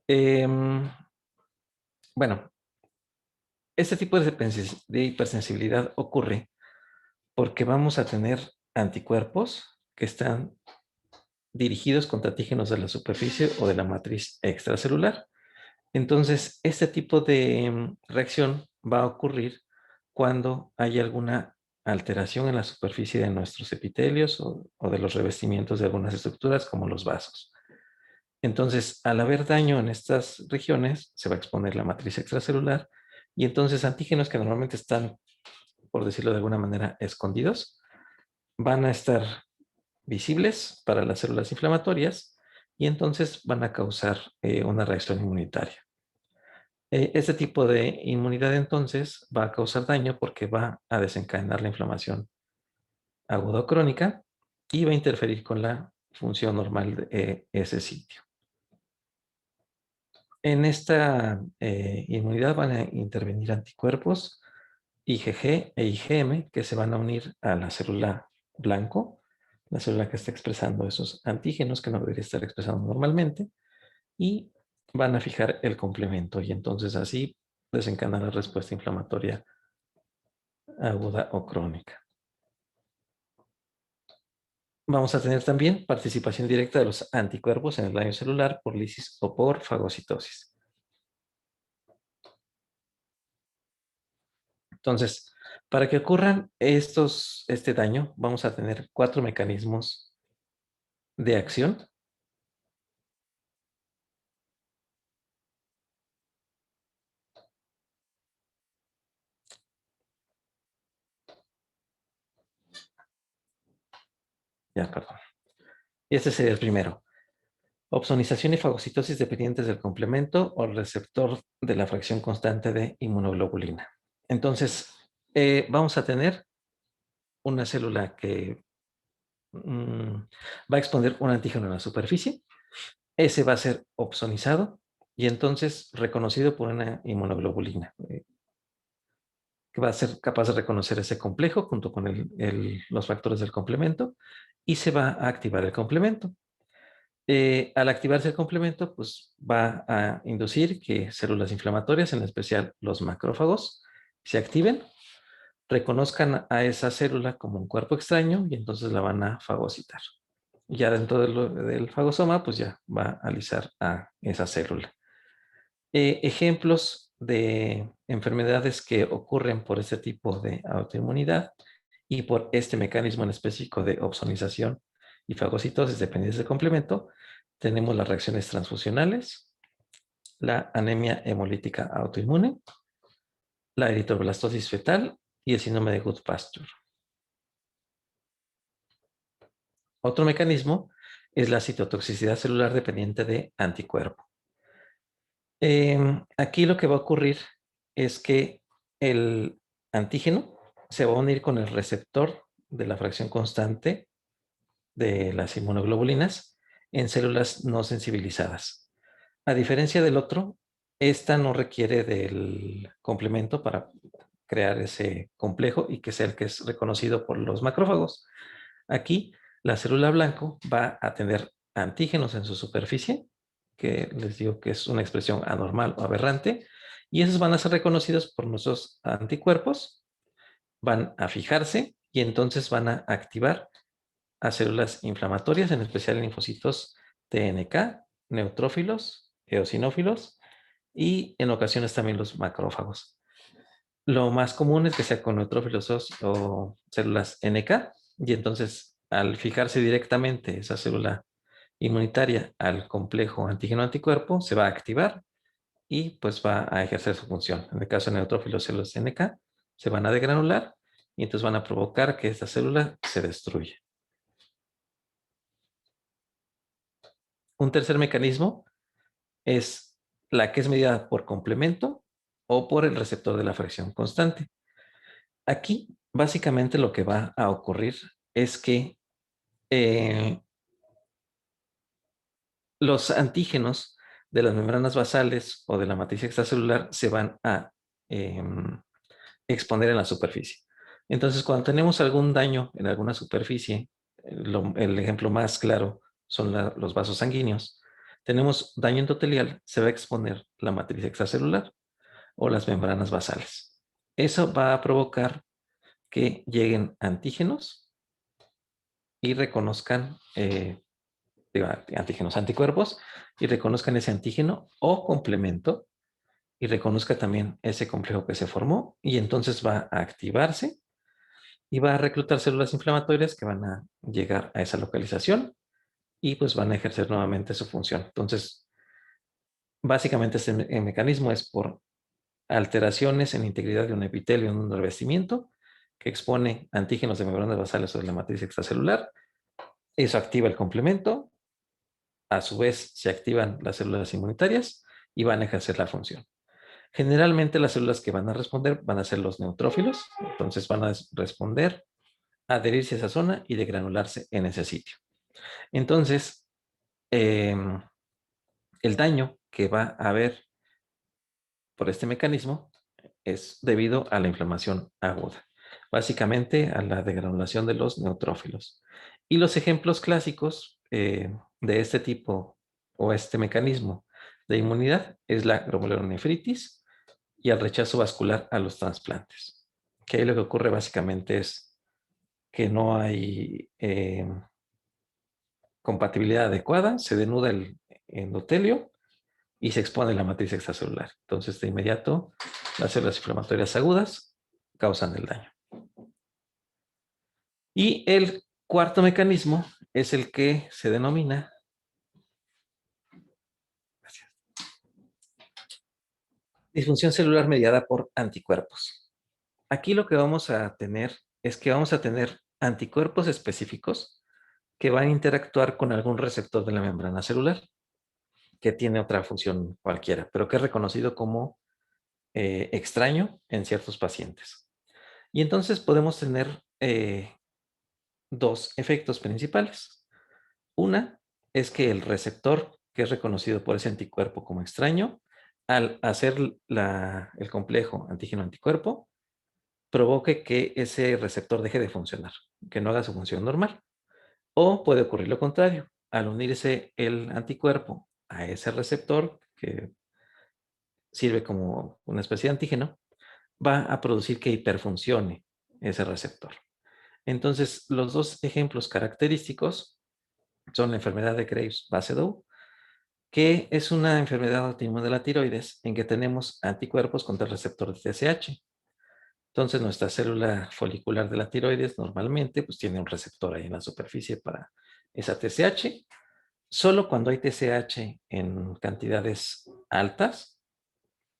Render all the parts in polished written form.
Em, bueno, este tipo de hipersensibilidad ocurre porque vamos a tener anticuerpos que están dirigidos contra antígenos de la superficie o de la matriz extracelular. Entonces, este tipo de reacción va a ocurrir cuando hay alguna alteración en la superficie de nuestros epitelios o de los revestimientos de algunas estructuras como los vasos. Entonces, al haber daño en estas regiones, se va a exponer la matriz extracelular y entonces antígenos que normalmente están, por decirlo de alguna manera, escondidos, van a estar visibles para las células inflamatorias y entonces van a causar una reacción inmunitaria. Este tipo de inmunidad entonces va a causar daño porque va a desencadenar la inflamación aguda o crónica y va a interferir con la función normal de ese sitio. En esta inmunidad van a intervenir anticuerpos IgG e IgM que se van a unir a la célula blanco, la célula que está expresando esos antígenos que no debería estar expresando normalmente, y van a fijar el complemento y entonces así desencadena la respuesta inflamatoria aguda o crónica. Vamos a tener también participación directa de los anticuerpos en el daño celular por lisis o por fagocitosis. Entonces, para que ocurran este daño, vamos a tener 4 mecanismos de acción. Ya, perdón. Y este sería el primero. Opsonización y fagocitosis dependientes del complemento o receptor de la fracción constante de inmunoglobulina. Entonces, vamos a tener una célula que va a exponer un antígeno en la superficie. Ese va a ser opsonizado y entonces reconocido por una inmunoglobulina, que va a ser capaz de reconocer ese complejo junto con los factores del complemento y se va a activar el complemento. Al activarse el complemento, pues va a inducir que células inflamatorias, en especial los macrófagos, se activen, reconozcan a esa célula como un cuerpo extraño y entonces la van a fagocitar. Ya dentro del fagosoma, pues ya va a alisar a esa célula. Ejemplos de enfermedades que ocurren por este tipo de autoinmunidad y por este mecanismo en específico de opsonización y fagocitosis dependientes del complemento, tenemos las reacciones transfusionales, la anemia hemolítica autoinmune, la eritroblastosis fetal y el síndrome de Goodpasture. Otro mecanismo es la citotoxicidad celular dependiente de anticuerpo. Aquí lo que va a ocurrir es que el antígeno se va a unir con el receptor de la fracción constante de las inmunoglobulinas en células no sensibilizadas. A diferencia del otro, esta no requiere del complemento para crear ese complejo y que sea el que es reconocido por los macrófagos. Aquí, la célula blanco va a tener antígenos en su superficie, que les digo que es una expresión anormal o aberrante, y esos van a ser reconocidos por nuestros anticuerpos, van a fijarse y entonces van a activar a células inflamatorias, en especial linfocitos TNK, neutrófilos, eosinófilos y en ocasiones también los macrófagos. Lo más común es que sea con neutrófilos o células NK y entonces al fijarse directamente esa célula inmunitaria al complejo antígeno-anticuerpo se va a activar y pues va a ejercer su función. En el caso de neutrófilos, células NK se van a degranular y entonces van a provocar que esta célula se destruya. Un tercer mecanismo es la que es medida por complemento o por el receptor de la fracción constante. Aquí, básicamente lo que va a ocurrir es que los antígenos de las membranas basales o de la matriz extracelular se van a eh, exponer en la superficie. Entonces, cuando tenemos algún daño en alguna superficie, el ejemplo más claro son los vasos sanguíneos, tenemos daño endotelial, se va a exponer la matriz extracelular o las membranas basales. Eso va a provocar que lleguen antígenos y reconozcan antígenos, anticuerpos, y reconozcan ese antígeno o complemento y reconozca también ese complejo que se formó, y entonces va a activarse y va a reclutar células inflamatorias que van a llegar a esa localización y pues van a ejercer nuevamente su función. Entonces, básicamente este mecanismo es por alteraciones en integridad de un epitelio en un revestimiento que expone antígenos de membranas basales sobre la matriz extracelular. Eso activa el complemento, a su vez se activan las células inmunitarias y van a ejercer la función. Generalmente las células que van a responder van a ser los neutrófilos, entonces van a responder, adherirse a esa zona y degranularse en ese sitio. Entonces, el daño que va a haber por este mecanismo es debido a la inflamación aguda, básicamente a la degranulación de los neutrófilos. Y los ejemplos clásicos de este tipo o este mecanismo de inmunidad es la glomerulonefritis y el rechazo vascular a los trasplantes. Que ahí lo que ocurre básicamente es que no hay compatibilidad adecuada, se denuda el endotelio y se expone la matriz extracelular. Entonces, de inmediato, las células inflamatorias agudas causan el daño. Y el cuarto mecanismo es el que se denomina disfunción celular mediada por anticuerpos. Aquí lo que vamos a tener es que vamos a tener anticuerpos específicos que van a interactuar con algún receptor de la membrana celular que tiene otra función cualquiera, pero que es reconocido como extraño en ciertos pacientes. Y entonces podemos tener dos efectos principales. Una es que el receptor, que es reconocido por ese anticuerpo como extraño, al hacer el complejo antígeno-anticuerpo, provoque que ese receptor deje de funcionar, que no haga su función normal. O puede ocurrir lo contrario, al unirse el anticuerpo a ese receptor, que sirve como una especie de antígeno, va a producir que hiperfuncione ese receptor. Entonces, los dos ejemplos característicos son la enfermedad de Graves-Basedow, que es una enfermedad autoinmune de la tiroides en que tenemos anticuerpos contra el receptor de TSH. Entonces, nuestra célula folicular de la tiroides normalmente pues, tiene un receptor ahí en la superficie para esa TSH. Solo cuando hay TSH en cantidades altas,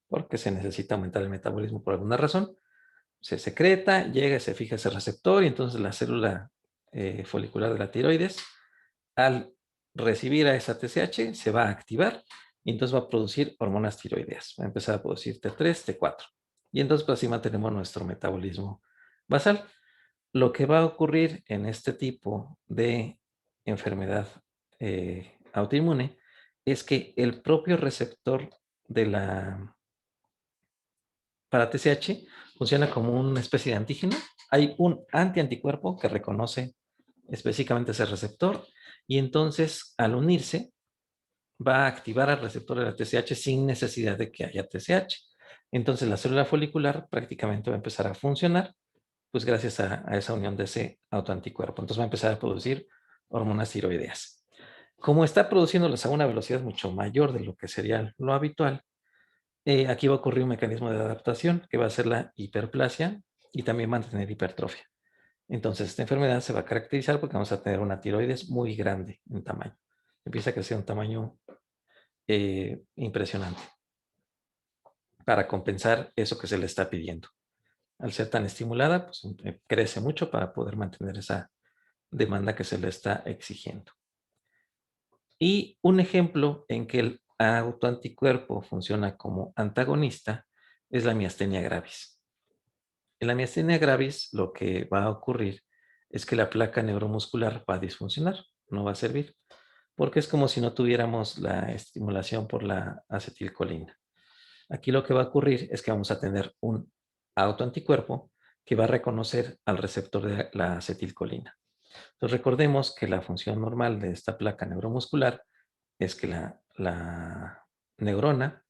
porque se necesita aumentar el metabolismo por alguna razón, se secreta, llega y se fija ese receptor y entonces la célula folicular de la tiroides, al recibir a esa TSH, se va a activar y entonces va a producir hormonas tiroideas. Va a empezar a producir T3, T4. Y entonces pues, así mantenemos nuestro metabolismo basal. Lo que va a ocurrir en este tipo de enfermedad autoinmune es que el propio receptor de para TSH funciona como una especie de antígeno. Hay un antianticuerpo que reconoce específicamente ese receptor y entonces al unirse va a activar al receptor de la TSH sin necesidad de que haya TSH. Entonces la célula folicular prácticamente va a empezar a funcionar pues gracias a esa unión de ese autoanticuerpo. Entonces va a empezar a producir hormonas tiroideas. Como está produciéndolas a una velocidad mucho mayor de lo que sería lo habitual, aquí va a ocurrir un mecanismo de adaptación que va a ser la hiperplasia y también va a tener hipertrofia. Entonces, esta enfermedad se va a caracterizar porque vamos a tener una tiroides muy grande en tamaño. Empieza a crecer un tamaño impresionante para compensar eso que se le está pidiendo. Al ser tan estimulada, pues crece mucho para poder mantener esa demanda que se le está exigiendo. Y un ejemplo en que el autoanticuerpo funciona como antagonista es la miastenia gravis. En la miastenia gravis lo que va a ocurrir es que la placa neuromuscular va a disfuncionar, no va a servir, porque es como si no tuviéramos la estimulación por la acetilcolina. Aquí lo que va a ocurrir es que vamos a tener un autoanticuerpo que va a reconocer al receptor de la acetilcolina. Entonces recordemos que la función normal de esta placa neuromuscular es que la la neurona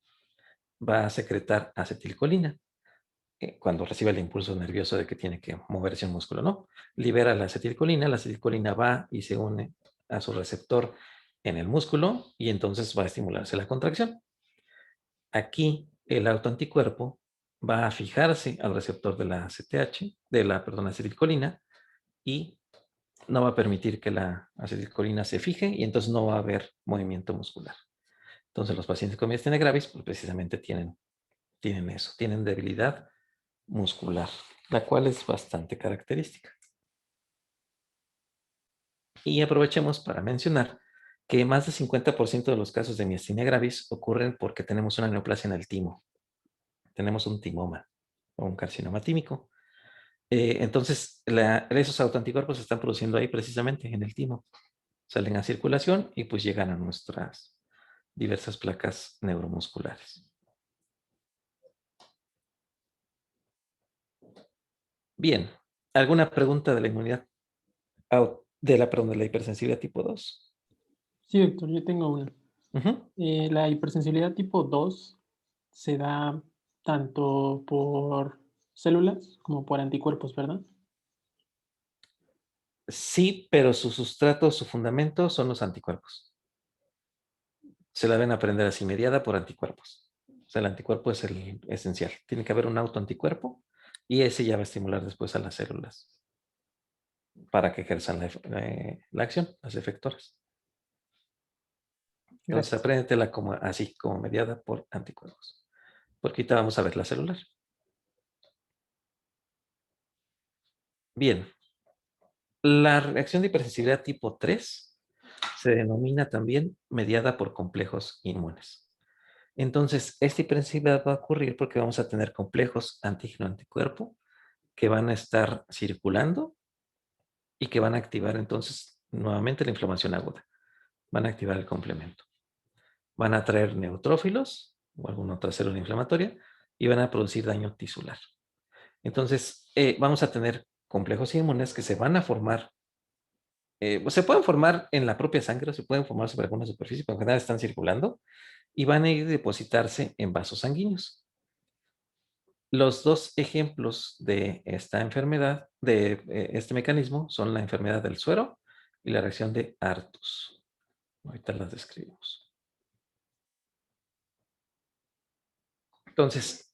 va a secretar acetilcolina cuando recibe el impulso nervioso de que tiene que moverse un músculo, ¿no? Libera la acetilcolina va y se une a su receptor en el músculo y entonces va a estimularse la contracción. Aquí el autoanticuerpo va a fijarse al receptor de la ACTH, perdón, acetilcolina, y no va a permitir que la acetilcolina se fije y entonces no va a haber movimiento muscular. Entonces los pacientes con miastenia gravis pues, precisamente tienen eso, tienen debilidad muscular, la cual es bastante característica. Y aprovechemos para mencionar que más del 50% de los casos de miastenia gravis ocurren porque tenemos una neoplasia en el timo. Tenemos un timoma o un carcinoma tímico. Entonces, esos autoanticuerpos se están produciendo ahí precisamente en el timo. Salen a circulación y pues llegan a nuestras diversas placas neuromusculares. Bien, ¿alguna pregunta de la inmunidad? De la hipersensibilidad tipo 2? Sí, doctor, yo tengo una. Ujú. La hipersensibilidad tipo 2 se da tanto por células como por anticuerpos, ¿verdad? Sí, pero su sustrato, su fundamento son los anticuerpos. Se la deben aprender así, mediada por anticuerpos. O sea, el anticuerpo es el esencial. Tiene que haber un autoanticuerpo y ese ya va a estimular después a las células para que ejerzan la acción, las efectoras. Entonces, Gracias. apréndetela como, así, como mediada por anticuerpos. Porque ahorita vamos a ver la celular. Bien, la reacción de hipersensibilidad tipo 3 se denomina también mediada por complejos inmunes. Entonces, esta hipersensibilidad va a ocurrir porque vamos a tener complejos antígeno-anticuerpo que van a estar circulando y que van a activar entonces nuevamente la inflamación aguda. Van a activar el complemento. Van a traer neutrófilos o alguna otra célula inflamatoria y van a producir daño tisular. Entonces, vamos a tener complejos inmunes que se van a formar, se pueden formar en la propia sangre, o se pueden formar sobre alguna superficie, pero en general están circulando y van a ir a depositarse en vasos sanguíneos. Los dos ejemplos de esta enfermedad, de este mecanismo, son la enfermedad del suero y la reacción de Artus. Ahorita las describimos. Entonces,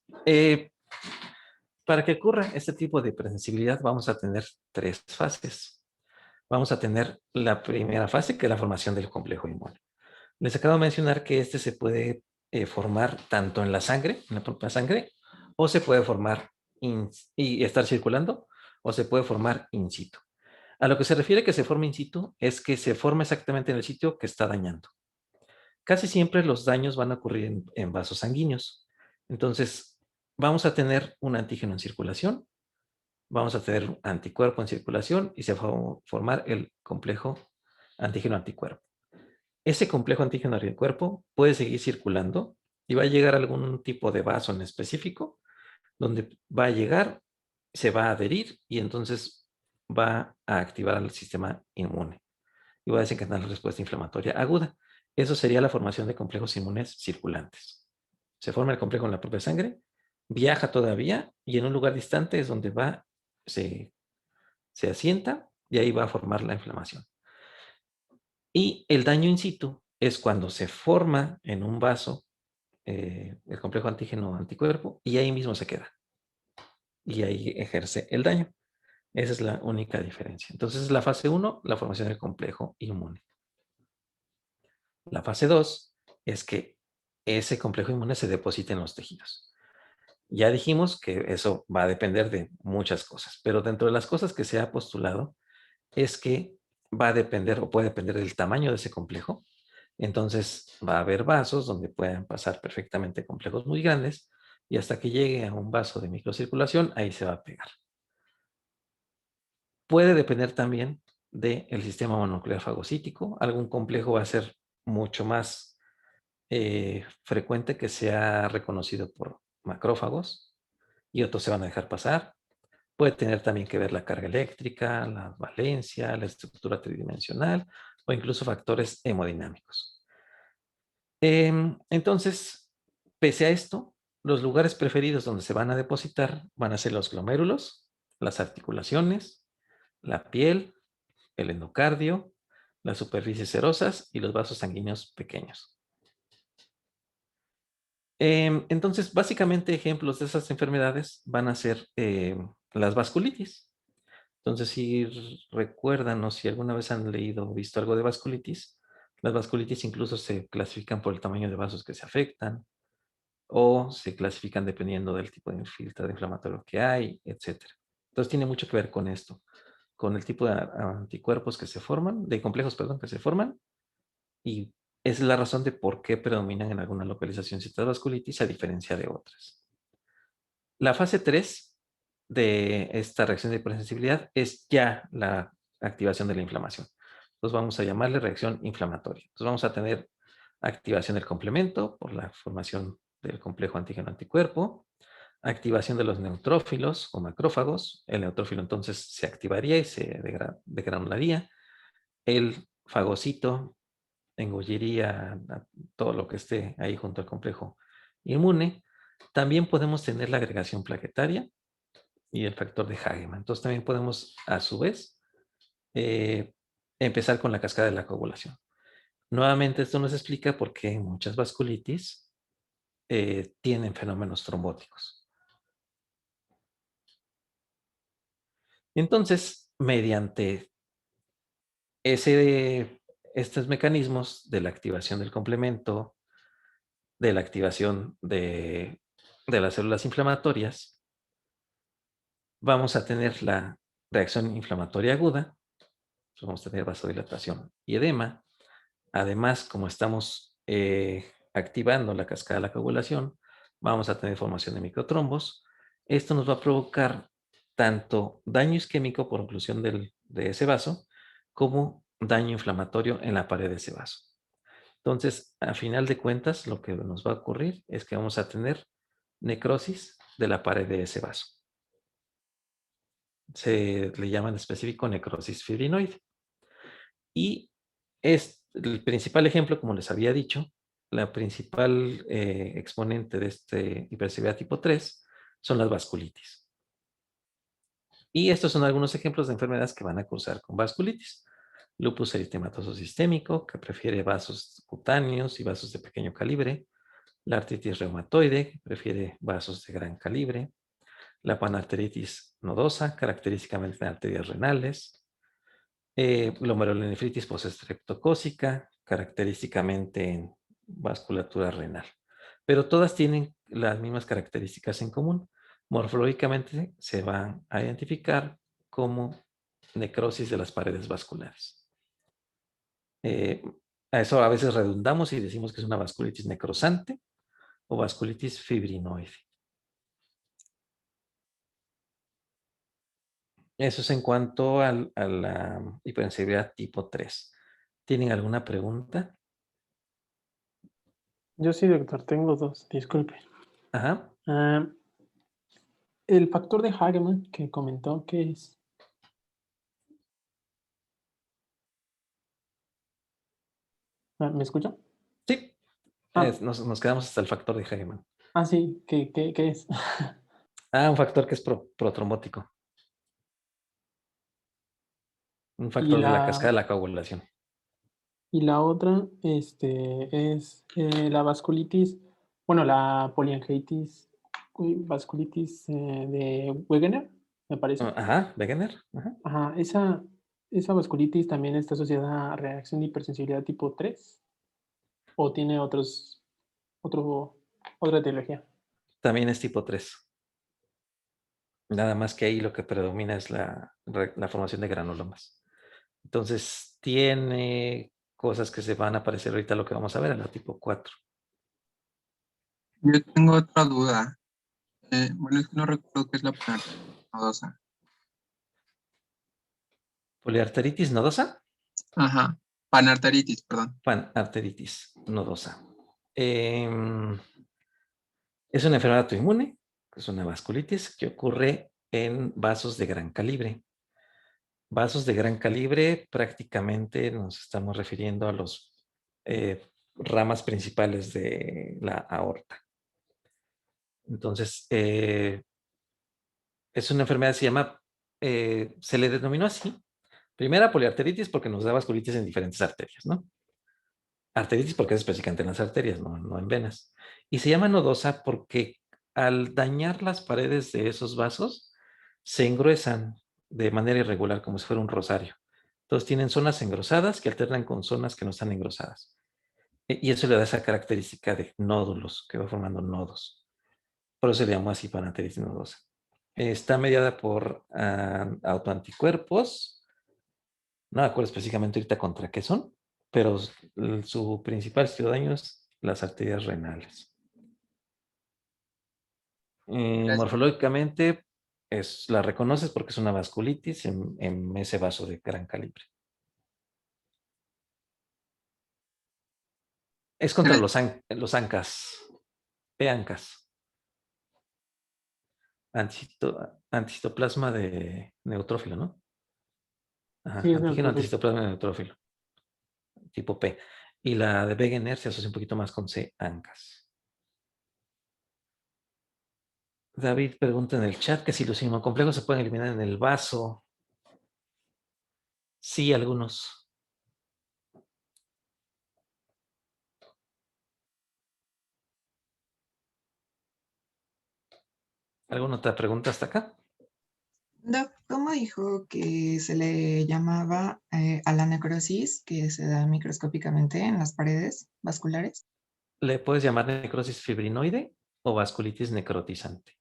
para que ocurra este tipo de hipersensibilidad, vamos a tener tres fases. Vamos a tener la primera fase, que es la formación del complejo inmune. Les acabo de mencionar que este se puede formar tanto en la sangre, en la propia sangre, o se puede formar y estar circulando, o se puede formar in situ. A lo que se refiere que se forma in situ es que se forma exactamente en el sitio que está dañando. Casi siempre los daños van a ocurrir en vasos sanguíneos. Entonces, vamos a tener un antígeno en circulación, vamos a tener un anticuerpo en circulación y se va a formar el complejo antígeno-anticuerpo. Ese complejo antígeno-anticuerpo puede seguir circulando y va a llegar a algún tipo de vaso en específico, donde va a llegar, se va a adherir y entonces va a activar al sistema inmune y va a desencadenar la respuesta inflamatoria aguda. Eso sería la formación de complejos inmunes circulantes. Se forma el complejo en la propia sangre, viaja todavía y en un lugar distante es donde va, se asienta y ahí va a formar la inflamación. Y el daño in situ es cuando se forma en un vaso el complejo antígeno-anticuerpo y ahí mismo se queda. Y ahí ejerce el daño. Esa es la única diferencia. Entonces, la fase 1, la formación del complejo inmune. La fase 2 es que ese complejo inmune se deposita en los tejidos. Ya dijimos que eso va a depender de muchas cosas, pero dentro de las cosas que se ha postulado es que va a depender o puede depender del tamaño de ese complejo. Entonces va a haber vasos donde pueden pasar perfectamente complejos muy grandes y hasta que llegue a un vaso de microcirculación, ahí se va a pegar. Puede depender también del sistema mononuclear fagocítico. Algún complejo va a ser mucho más frecuente que sea reconocido por macrófagos y otros se van a dejar pasar. Puede tener también que ver la carga eléctrica, la valencia, la estructura tridimensional o incluso factores hemodinámicos. Entonces, pese a esto, los lugares preferidos donde se van a depositar van a ser los glomérulos, las articulaciones, la piel, el endocardio, las superficies serosas y los vasos sanguíneos pequeños. Entonces, básicamente ejemplos de esas enfermedades van a ser las vasculitis. Entonces, si recuerdan o si alguna vez han leído o visto algo de vasculitis, las vasculitis incluso se clasifican por el tamaño de vasos que se afectan o se clasifican dependiendo del tipo de filtrado inflamatorio que hay, etcétera. Entonces, tiene mucho que ver con esto, con el tipo de anticuerpos que se forman, de complejos, perdón, que se forman, y es la razón de por qué predominan en alguna localización ciertas vasculitis a diferencia de otras. La fase 3 de esta reacción de hipersensibilidad es ya la activación de la inflamación. Entonces vamos a llamarle reacción inflamatoria. Entonces vamos a tener activación del complemento por la formación del complejo antígeno-anticuerpo, activación de los neutrófilos o macrófagos. El neutrófilo entonces se activaría y se degranularía. El fagocito engulliría todo lo que esté ahí junto al complejo inmune. También podemos tener la agregación plaquetaria y el factor de Hagemann. Entonces también podemos, a su vez, eh, empezar con la cascada de la coagulación. Nuevamente, esto nos explica por qué muchas vasculitis tienen fenómenos trombóticos. Entonces, mediante estos mecanismos de la activación del complemento, de la activación de las células inflamatorias, vamos a tener la reacción inflamatoria aguda, vamos a tener vasodilatación y edema. Además, como estamos activando la cascada de la coagulación, vamos a tener formación de microtrombos. Esto nos va a provocar tanto daño isquémico por oclusión de ese vaso, como daño inflamatorio en la pared de ese vaso. Entonces, a final de cuentas, lo que nos va a ocurrir es que vamos a tener necrosis de la pared de ese vaso. Se le llama en específico necrosis fibrinoide. Y es el principal ejemplo, como les había dicho, la principal exponente de este hipersensibilidad tipo 3 son las vasculitis. Y estos son algunos ejemplos de enfermedades que van a cursar con vasculitis. Lupus eritematoso sistémico, que prefiere vasos cutáneos y vasos de pequeño calibre. La artritis reumatoide, que prefiere vasos de gran calibre. La panarteritis nodosa, característicamente de arterias renales. Glomerulonefritis postestreptocócica, característicamente en vasculatura renal. Pero todas tienen las mismas características en común. Morfológicamente se van a identificar como necrosis de las paredes vasculares. A eso a veces redundamos y decimos que es una vasculitis necrosante o vasculitis fibrinoide. Eso es en cuanto a la hipersensibilidad tipo 3. ¿Tienen alguna pregunta? Yo sí, doctor, tengo dos, disculpe. Ajá. El factor de Hagemann que comentó, ¿qué es? ¿Me escucha? Sí, Ah, nos quedamos hasta el factor de Hagemann. sí, ¿qué es? Un factor que es protrombótico. Un Y factor de la cascada la, de la coagulación. y la otra es la vasculitis, bueno, la poliangitis, vasculitis de Wegener, me parece. Ajá, Wegener. Ajá. Ajá, esa vasculitis también está asociada a reacción de hipersensibilidad tipo 3 o tiene otra etiología. También es tipo 3. Nada más que ahí lo que predomina es la formación de granulomas. Entonces, tiene cosas que se van a aparecer ahorita, lo que vamos a ver en la tipo 4. Yo tengo otra duda. Bueno, es que no recuerdo qué es la panarteritis nodosa. Poliarteritis nodosa. Ajá, panarteritis, perdón. Panarteritis nodosa. Es una enfermedad autoinmune, es una vasculitis que ocurre en vasos de gran calibre. Vasos de gran calibre prácticamente nos estamos refiriendo a los ramas principales de la aorta. Entonces, es una enfermedad, se le denominó así. Primera, poliarteritis, porque nos da vasculitis en diferentes arterias, ¿no? Arteritis porque es específicamente en las arterias, no en venas. Y se llama nodosa porque al dañar las paredes de esos vasos, se engruesan de manera irregular, como si fuera un rosario. Entonces tienen zonas engrosadas que alternan con zonas que no están engrosadas. Y eso le da esa característica de nódulos, que va formando nodos. Por eso se le llama así panarteritis nodosa. Está mediada por autoanticuerpos. No me acuerdo específicamente ahorita contra qué son, pero su principal sitio de daño es las arterias renales. Gracias. Morfológicamente, la reconoces porque es una vasculitis en ese vaso de gran calibre. Es contra los ANCAs, PANCAs. Anticitoplasma de neutrófilo, ¿no? Ajá, Sí, es antígeno neutrófilo. anticitoplasma de neutrófilo, tipo P. Y la de Wegener se asocia un poquito más con C, ANCAs. David pregunta en el chat que si los inmunocomplejos se pueden eliminar en el vaso. Sí, algunos. ¿Alguna otra pregunta hasta acá? Doc, ¿cómo dijo que se le llamaba a la necrosis que se da microscópicamente en las paredes vasculares? Le puedes llamar necrosis fibrinoide o vasculitis necrotizante.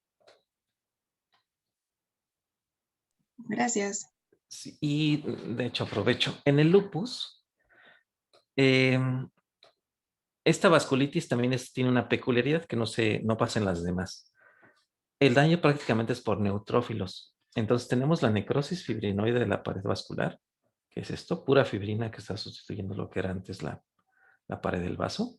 Gracias. Sí, y de hecho aprovecho. En el lupus, esta vasculitis también tiene una peculiaridad que no pasa en las demás. El daño prácticamente es por neutrófilos. Entonces tenemos la necrosis fibrinoide de la pared vascular, que es esto, pura fibrina que está sustituyendo lo que era antes la pared del vaso.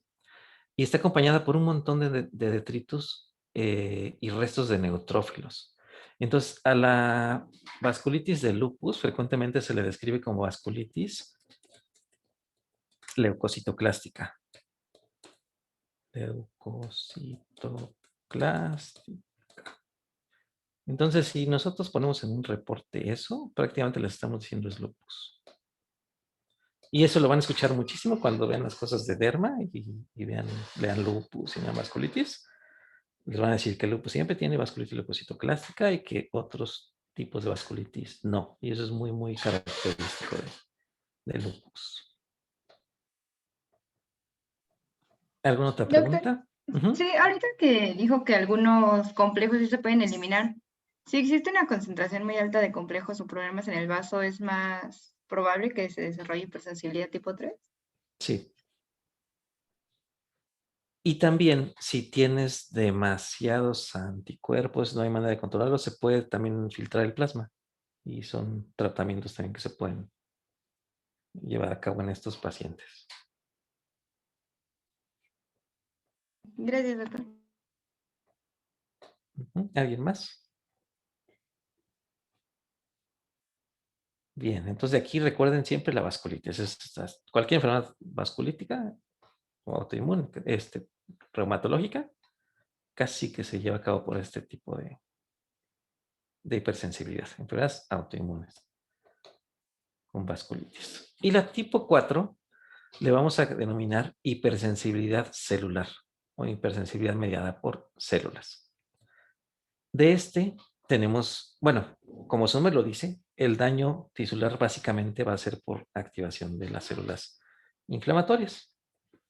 Y está acompañada por un montón de detritus y restos de neutrófilos. Entonces, a la vasculitis de lupus frecuentemente se le describe como vasculitis leucocitoclástica. Leucocitoclástica. Entonces, si nosotros ponemos en un reporte eso, prácticamente les estamos diciendo es lupus. Y eso lo van a escuchar muchísimo cuando vean las cosas de derma y lean lupus y la vasculitis. Les van a decir que el lupus siempre tiene vasculitis leucocitoclástica y que otros tipos de vasculitis no. Y eso es muy, muy característico de lupus. ¿Alguna otra pregunta? Doctor, sí, ahorita que dijo que algunos complejos sí se pueden eliminar, si existe una concentración muy alta de complejos o problemas en el vaso, ¿es más probable que se desarrolle hipersensibilidad tipo 3? Sí. Y también, si tienes demasiados anticuerpos, no hay manera de controlarlo, se puede también filtrar el plasma. Y son tratamientos también que se pueden llevar a cabo en estos pacientes. Gracias, doctor. ¿Alguien más? Bien, entonces de aquí recuerden siempre la vasculitis. Cualquier enfermedad vasculítica o autoinmune, reumatológica, casi que se lleva a cabo por este tipo de hipersensibilidad. Enfermedades autoinmunes con vasculitis. Y la tipo 4 le vamos a denominar hipersensibilidad celular o hipersensibilidad mediada por células. De tenemos, bueno, como su nombre lo dice, el daño tisular básicamente va a ser por activación de las células inflamatorias,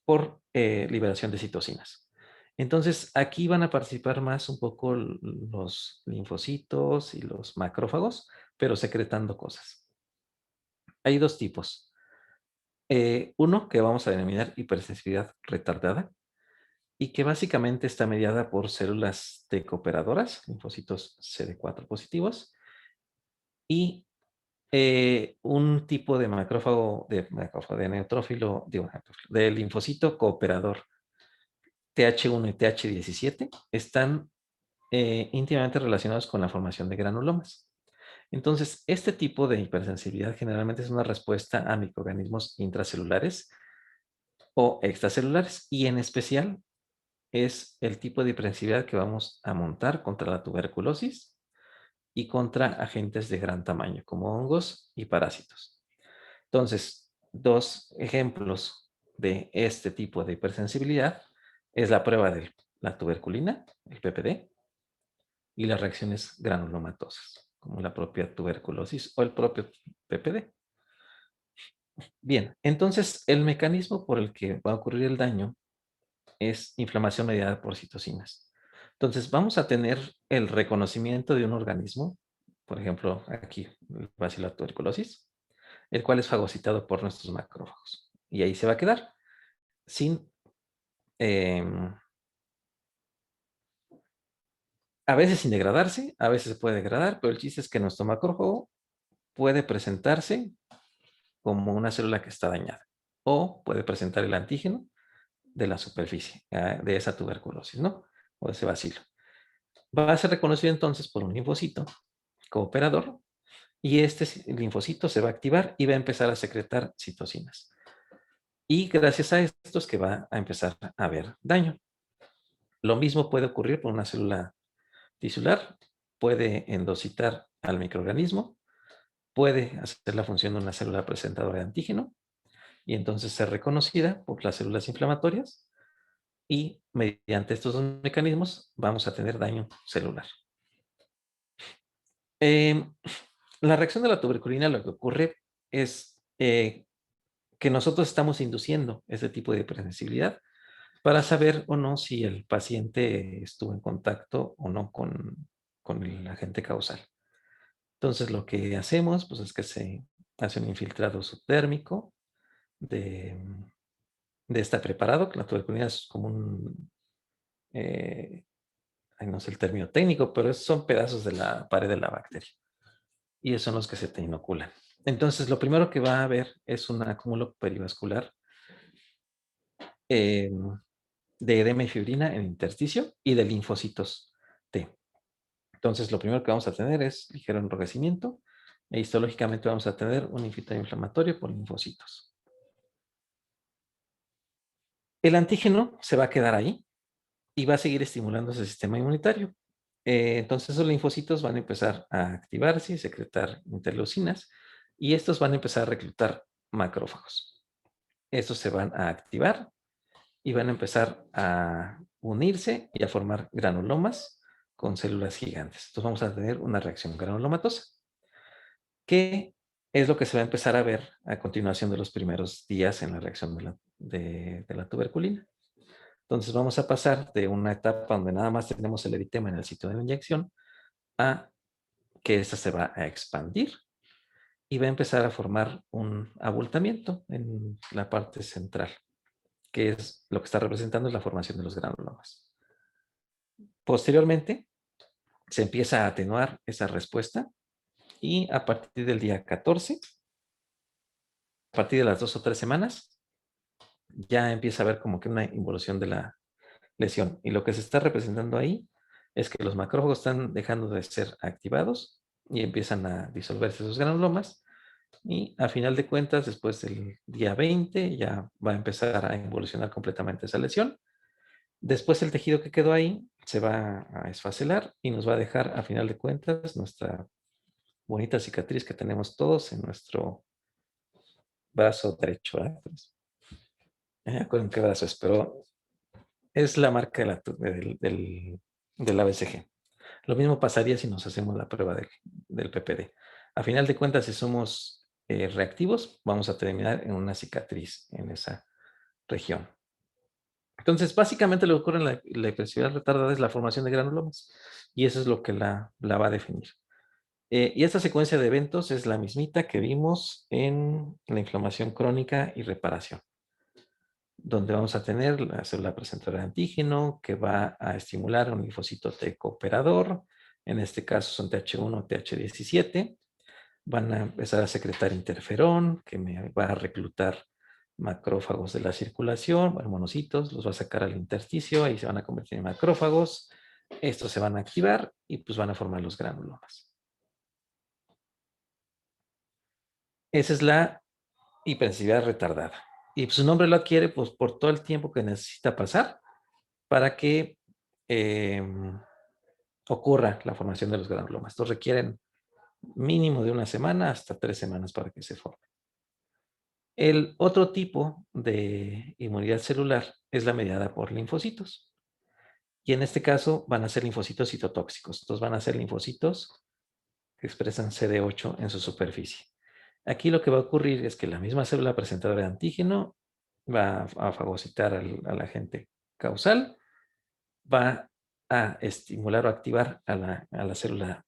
por liberación de citocinas. Entonces, aquí van a participar más un poco los linfocitos y los macrófagos, pero secretando cosas. Hay dos tipos. Uno que vamos a denominar hipersensibilidad retardada, y que básicamente está mediada por células T cooperadoras, linfocitos CD4 positivos, y un tipo de macrófago, de neutrófilo, de linfocito cooperador, TH1 y TH17, están íntimamente relacionados con la formación de granulomas. Entonces, este tipo de hipersensibilidad generalmente es una respuesta a microorganismos intracelulares o extracelulares, y en especial es el tipo de hipersensibilidad que vamos a montar contra la tuberculosis y contra agentes de gran tamaño, como hongos y parásitos. Entonces, dos ejemplos de este tipo de hipersensibilidad es la prueba de la tuberculina, el PPD, y las reacciones granulomatosas, como la propia tuberculosis o el propio PPD. Bien, entonces el mecanismo por el que va a ocurrir el daño es inflamación mediada por citocinas. Entonces vamos a tener el reconocimiento de un organismo, por ejemplo, aquí el Bacillus tuberculosis, el cual es fagocitado por nuestros macrófagos. Y ahí se va a quedar sin... a veces sin degradarse, a veces se puede degradar, pero el chiste es que nuestro macrófago puede presentarse como una célula que está dañada o puede presentar el antígeno de la superficie de esa tuberculosis, ¿no? O de ese bacilo. Va a ser reconocido entonces por un linfocito cooperador y este linfocito se va a activar y va a empezar a secretar citocinas. Y gracias a esto es que va a empezar a haber daño. Lo mismo puede ocurrir por una célula tisular, puede endocitar al microorganismo, puede hacer la función de una célula presentadora de antígeno y entonces ser reconocida por las células inflamatorias y mediante estos dos mecanismos vamos a tener daño celular. La reacción de la tuberculina lo que ocurre es que nosotros estamos induciendo ese tipo de hipersensibilidad para saber o no si el paciente estuvo en contacto o no con el agente causal. Entonces lo que hacemos pues, es que se hace un infiltrado subtérmico de este preparado, que la tuberculina es como un, no sé el término técnico, pero son pedazos de la pared de la bacteria. Y esos son los que se te inoculan. Entonces lo primero que va a haber es un acúmulo perivascular de edema y fibrina en el intersticio y de linfocitos T. Entonces, lo primero que vamos a tener es ligero enrojecimiento e histológicamente vamos a tener un infiltrado inflamatorio por linfocitos. El antígeno se va a quedar ahí y va a seguir estimulando ese sistema inmunitario. Entonces, esos linfocitos van a empezar a activarse y secretar interleucinas y estos van a empezar a reclutar macrófagos. Estos se van a activar y van a empezar a unirse y a formar granulomas con células gigantes. Entonces vamos a tener una reacción granulomatosa, que es lo que se va a empezar a ver a continuación de los primeros días en la reacción de la tuberculina. Entonces vamos a pasar de una etapa donde nada más tenemos el eritema en el sitio de la inyección a que esta se va a expandir y va a empezar a formar un abultamiento en la parte central, que es lo que está representando la formación de los granulomas. Posteriormente, se empieza a atenuar esa respuesta y a partir del día 14, a partir de las 2 o 3 semanas, ya empieza a haber como que una involución de la lesión. Y lo que se está representando ahí es que los macrófagos están dejando de ser activados y empiezan a disolverse esos granulomas. Y a final de cuentas, después del día 20, ya va a empezar a involucionar completamente esa lesión. Después el tejido que quedó ahí se va a esfacelar y nos va a dejar, a final de cuentas, nuestra bonita cicatriz que tenemos todos en nuestro brazo derecho. No me acuerdo en qué brazo es, pero es la marca del ABCG. Lo mismo pasaría si nos hacemos la prueba del PPD. A final de cuentas, si somos reactivos, vamos a terminar en una cicatriz en esa región. Entonces, básicamente lo que ocurre en la hipersensibilidad retardada es la formación de granulomas. Y eso es lo que la va a definir. Y esta secuencia de eventos es la mismita que vimos en la inflamación crónica y reparación, donde vamos a tener la célula presentadora de antígeno que va a estimular un linfocito T cooperador, en este caso son TH1 o TH17, van a empezar a secretar interferón, que me va a reclutar macrófagos de la circulación, bueno, monocitos, los va a sacar al intersticio, ahí se van a convertir en macrófagos, estos se van a activar y pues van a formar los granulomas. Esa es la hipersensibilidad retardada. Y su nombre lo adquiere pues, por todo el tiempo que necesita pasar para que ocurra la formación de los granulomas. Estos requieren mínimo de 1 semana hasta 3 semanas para que se formen. El otro tipo de inmunidad celular es la mediada por linfocitos. Y en este caso van a ser linfocitos citotóxicos. Entonces van a ser linfocitos que expresan CD8 en su superficie. Aquí lo que va a ocurrir es que la misma célula presentadora de antígeno va a fagocitar al agente causal, va a estimular o activar a la célula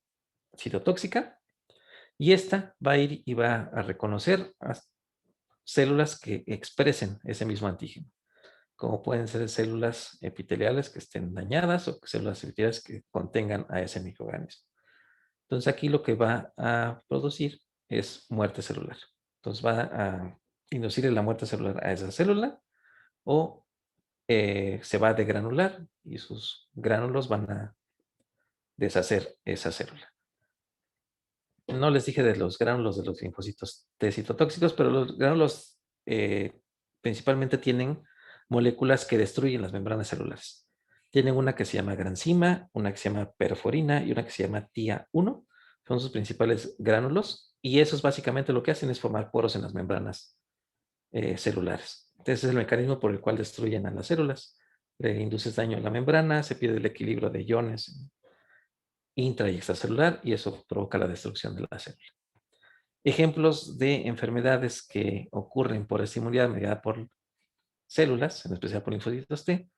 citotóxica y esta va a ir y va a reconocer a células que expresen ese mismo antígeno, como pueden ser células epiteliales que estén dañadas o células epiteliales que contengan a ese microorganismo. Entonces aquí lo que va a producir es muerte celular. Entonces va a inducir la muerte celular a esa célula o se va a degranular y sus gránulos van a deshacer esa célula. No les dije de los gránulos de los linfocitos T citotóxicos, pero los gránulos principalmente tienen moléculas que destruyen las membranas celulares. Tienen una que se llama granzima, una que se llama perforina y una que se llama TIA1. Son sus principales gránulos y esos básicamente lo que hacen es formar poros en las membranas celulares. Entonces es el mecanismo por el cual destruyen a las células. Le induces daño a la membrana, se pierde el equilibrio de iones intra y extracelular y eso provoca la destrucción de la célula. Ejemplos de enfermedades que ocurren por esta inmunidad mediada por células, en especial por linfocitos T,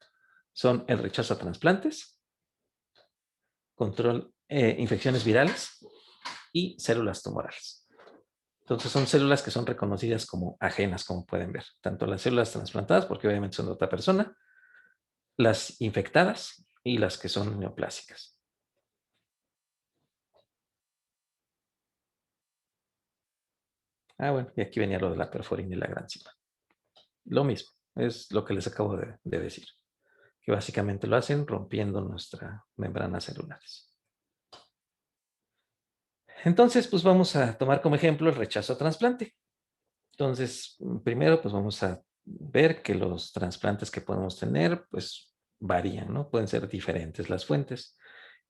son el rechazo a trasplantes, infecciones virales y células tumorales. Entonces son células que son reconocidas como ajenas, como pueden ver. Tanto las células trasplantadas, porque obviamente son de otra persona, las infectadas y las que son neoplásicas. Ah, bueno, y aquí venía lo de la perforina y la granzima. Lo mismo, es lo que les acabo de decir. Que básicamente lo hacen rompiendo nuestra membrana celulares. Entonces, pues vamos a tomar como ejemplo el rechazo a trasplante. Entonces, primero, pues vamos a ver que los trasplantes que podemos tener, pues varían, ¿no? Pueden ser diferentes las fuentes.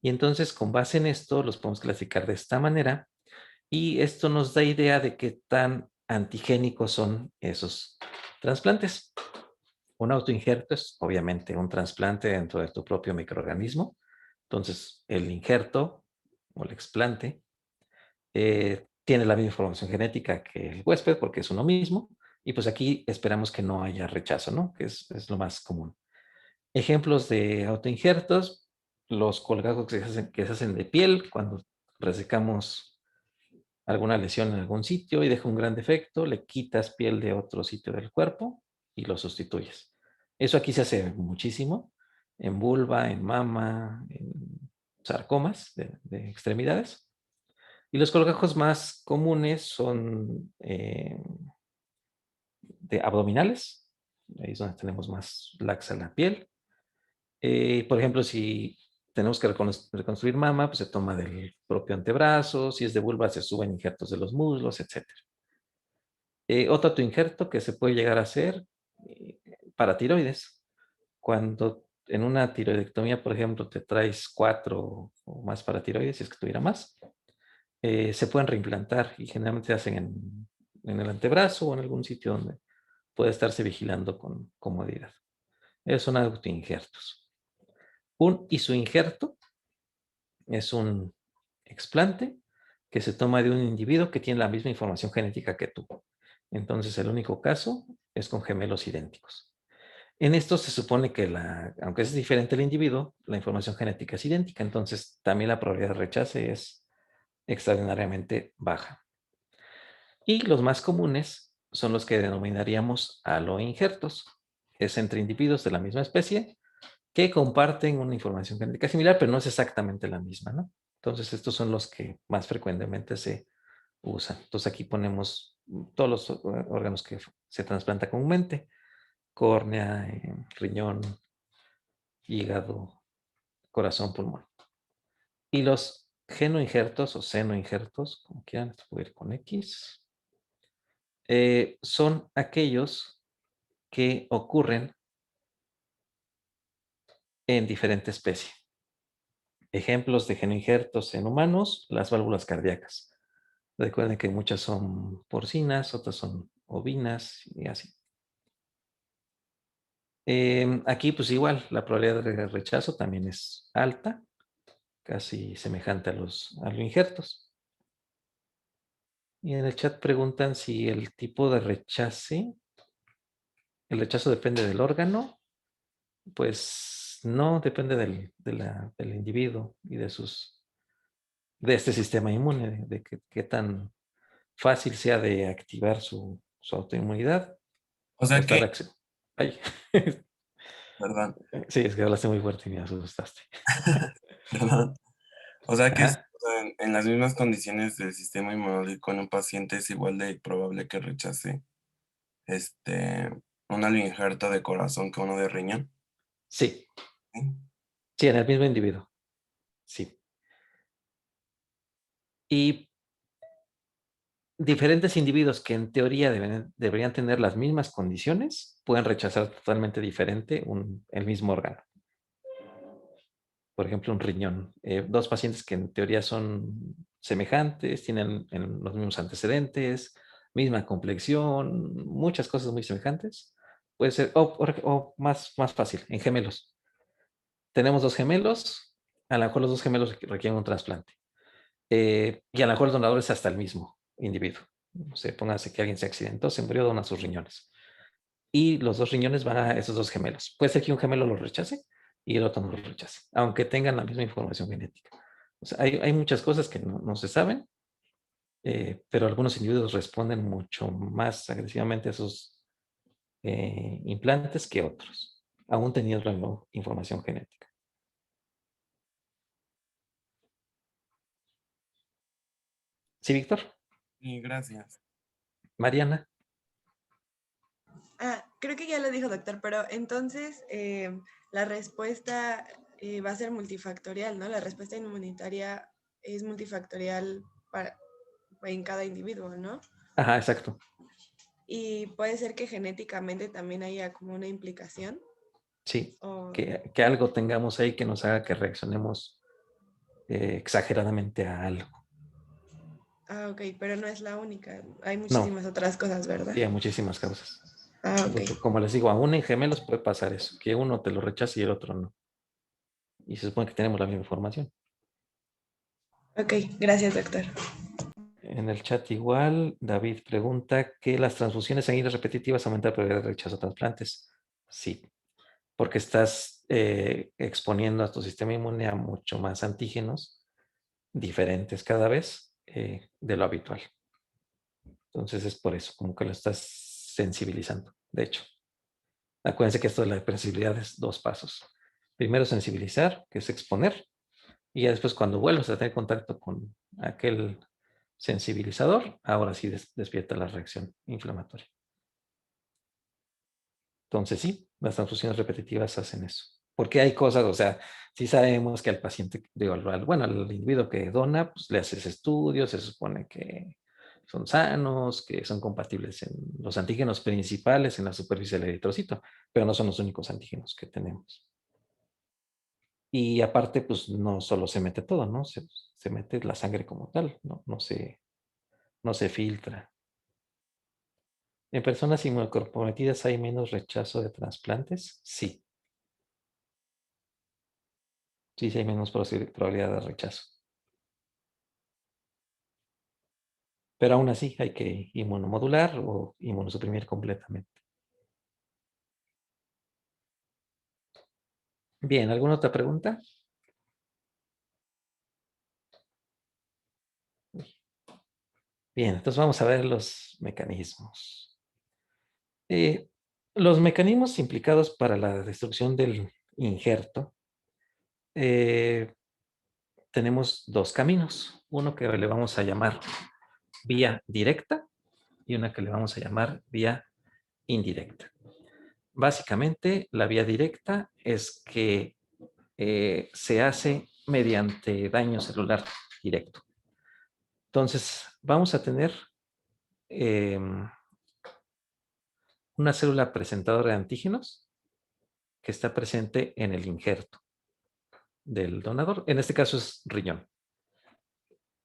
Y entonces, con base en esto, los podemos clasificar de esta manera. Y esto nos da idea de qué tan antigénicos son esos trasplantes. Un autoinjerto es obviamente un trasplante dentro de tu propio microorganismo. Entonces, el injerto o el explante tiene la misma información genética que el huésped porque es uno mismo. Y pues aquí esperamos que no haya rechazo, ¿no? Que es lo más común. Ejemplos de autoinjertos, los colgajos que se hacen de piel cuando resecamos alguna lesión en algún sitio y deja un gran defecto, le quitas piel de otro sitio del cuerpo y lo sustituyes. Eso aquí se hace muchísimo, en vulva, en mama, en sarcomas de extremidades. Y los colgajos más comunes son de abdominales, ahí es donde tenemos más laxa la piel. Por ejemplo, si tenemos que reconstruir mama, pues se toma del propio antebrazo, si es de vulva se suben injertos de los muslos, etc. Otro autoinjerto que se puede llegar a hacer para tiroides. Cuando en una tiroidectomía, por ejemplo, te traes 4 o más paratiroides, si es que tuviera más, se pueden reimplantar y generalmente se hacen en el antebrazo o en algún sitio donde puede estarse vigilando con comodidad. Esos son autoinjertos. Un isoinjerto es un explante que se toma de un individuo que tiene la misma información genética que tú. Entonces, el único caso es con gemelos idénticos. En esto se supone que, aunque es diferente el individuo, la información genética es idéntica, entonces también la probabilidad de rechace es extraordinariamente baja. Y los más comunes son los que denominaríamos aloinjertos. Es entre individuos de la misma especie que comparten una información genética similar, pero no es exactamente la misma, ¿no? Entonces, estos son los que más frecuentemente se usan. Entonces, aquí ponemos todos los órganos que se transplantan comúnmente: córnea, riñón, hígado, corazón, pulmón. Y los genoinjertos o senoinjertos, como quieran, esto puede ir con X, son aquellos que ocurren en diferente especie. Ejemplos de genoinjertos en humanos, las válvulas cardíacas. Recuerden que muchas son porcinas, otras son ovinas y así. Aquí pues igual, la probabilidad de rechazo también es alta, casi semejante a los injertos. Y en el chat preguntan si el tipo de rechazo depende del órgano. Pues no, depende del individuo y de este sistema inmune, de qué tan fácil sea de activar su autoinmunidad O o sea estar que, Ay, perdón, sí, es que hablaste muy fuerte y me asustaste. perdón. O sea que Ajá. o sea, en las mismas condiciones del sistema inmunológico en un paciente es igual de probable que rechace este, un injerto de corazón que uno de riñón. Sí, ¿Sí? sí, en el mismo individuo. Sí. Y diferentes individuos que en teoría deberían tener las mismas condiciones pueden rechazar totalmente diferente el mismo órgano. Por ejemplo, un riñón. Dos pacientes que en teoría son semejantes, tienen los mismos antecedentes, misma complexión, muchas cosas muy semejantes. Puede ser, o más fácil, en gemelos. Tenemos dos gemelos, a lo mejor los dos gemelos requieren un trasplante. Y a lo mejor el donador es hasta el mismo individuo. No sé, póngase que alguien se accidentó, se murió, dona sus riñones. Y los dos riñones van a esos dos gemelos. Puede ser que un gemelo los rechace y el otro no los rechace, aunque tengan la misma información genética. O sea, hay muchas cosas que no se saben, pero algunos individuos responden mucho más agresivamente a esos implantes que otros, aún teniendo la información genética. ¿Sí, Víctor? Sí, gracias. Mariana. Creo que ya lo dijo, doctor, pero entonces la respuesta va a ser multifactorial, ¿no? La respuesta inmunitaria es multifactorial en cada individuo, ¿no? Ajá, exacto. Y puede ser que genéticamente también haya como una implicación. Sí, O... que algo tengamos ahí que nos haga que reaccionemos exageradamente a algo. Ok, pero no es la única. Hay No, muchísimas otras cosas, ¿verdad? sí, hay muchísimas causas. Ok. Como les digo, aún en gemelos puede pasar eso, que uno te lo rechace y el otro no. Y se supone que tenemos la misma información. Ok, gracias, doctor. En el chat igual, David pregunta que las transfusiones sanguíneas repetitivas aumentan la probabilidad de rechazo a trasplantes. Sí, porque estás exponiendo a tu sistema inmune a mucho más antígenos diferentes cada vez de lo habitual. Entonces es por eso, como que lo estás sensibilizando. De hecho, acuérdense que esto de la hipersensibilidad es 2 pasos. Primero sensibilizar, que es exponer, y ya después cuando vuelvas a tener contacto con aquel sensibilizador, ahora sí despierta la reacción inflamatoria. Entonces sí, las transfusiones repetitivas hacen eso. Porque hay cosas, o sea, sí sabemos que al paciente, al individuo que dona, pues le haces estudios, se supone que son sanos, que son compatibles en los antígenos principales en la superficie del eritrocito, pero no son los únicos antígenos que tenemos. Y aparte, pues no solo se mete todo, ¿no? Se mete la sangre como tal, ¿no? No se filtra. ¿En personas inmunocomprometidas hay menos rechazo de trasplantes? Sí. Sí, hay menos probabilidad de rechazo. Pero aún así hay que inmunomodular o inmunosuprimir completamente. Bien, ¿alguna otra pregunta? Bien, entonces vamos a ver los mecanismos. Los mecanismos implicados para la destrucción del injerto, tenemos 2 caminos. Uno que le vamos a llamar vía directa y una que le vamos a llamar vía indirecta. Básicamente, la vía directa es que se hace mediante daño celular directo. Entonces, vamos a tener una célula presentadora de antígenos que está presente en el injerto del donador. En este caso es riñón.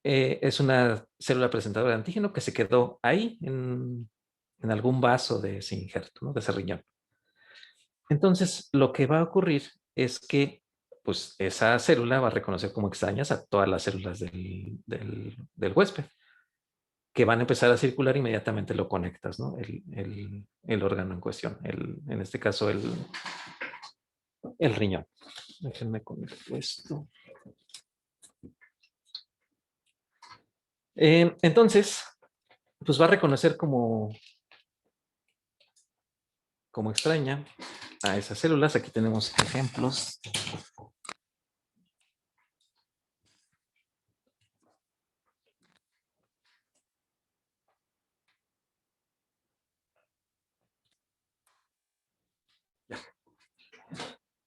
Es una célula presentadora de antígeno que se quedó ahí en algún vaso de ese injerto, ¿no? De ese riñón. Entonces, lo que va a ocurrir es que pues, esa célula va a reconocer como extrañas a todas las células del huésped, que van a empezar a circular inmediatamente lo conectas, ¿no? El órgano en cuestión, en este caso el riñón. Déjenme conectar esto. Entonces, pues va a reconocer como extraña a esas células. Aquí tenemos ejemplos.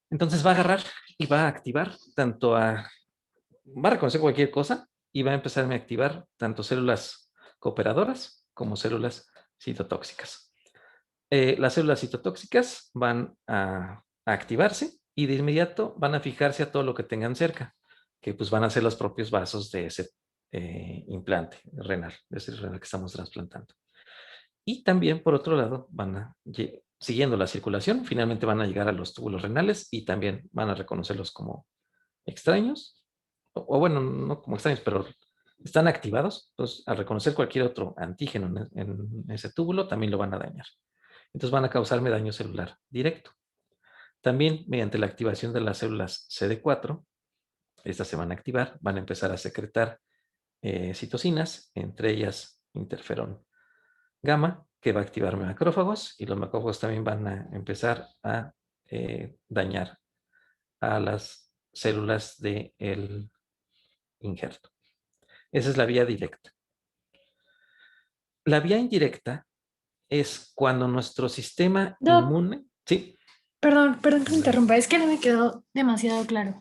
Entonces va a agarrar y va a activar va a reconocer cualquier cosa y va a empezar a activar tanto células cooperadoras como células citotóxicas. Las células citotóxicas van a activarse y de inmediato van a fijarse a todo lo que tengan cerca, que pues van a ser los propios vasos de ese implante renal, de ese renal que estamos trasplantando. Y también, por otro lado, siguiendo la circulación, finalmente van a llegar a los túbulos renales y también van a reconocerlos como extraños, o bueno, no como extraños, pero están activados. Entonces, al reconocer cualquier otro antígeno en ese túbulo, también lo van a dañar. Entonces van a causarme daño celular directo. También, mediante la activación de las células CD4, estas se van a activar, van a empezar a secretar citocinas, entre ellas interferón gamma, que va a activar macrófagos, y los macrófagos también van a empezar a dañar a las células del injerto. Esa es la vía directa. La vía indirecta es cuando nuestro sistema inmune... Sí. Perdón que me interrumpa, es que no me quedó demasiado claro.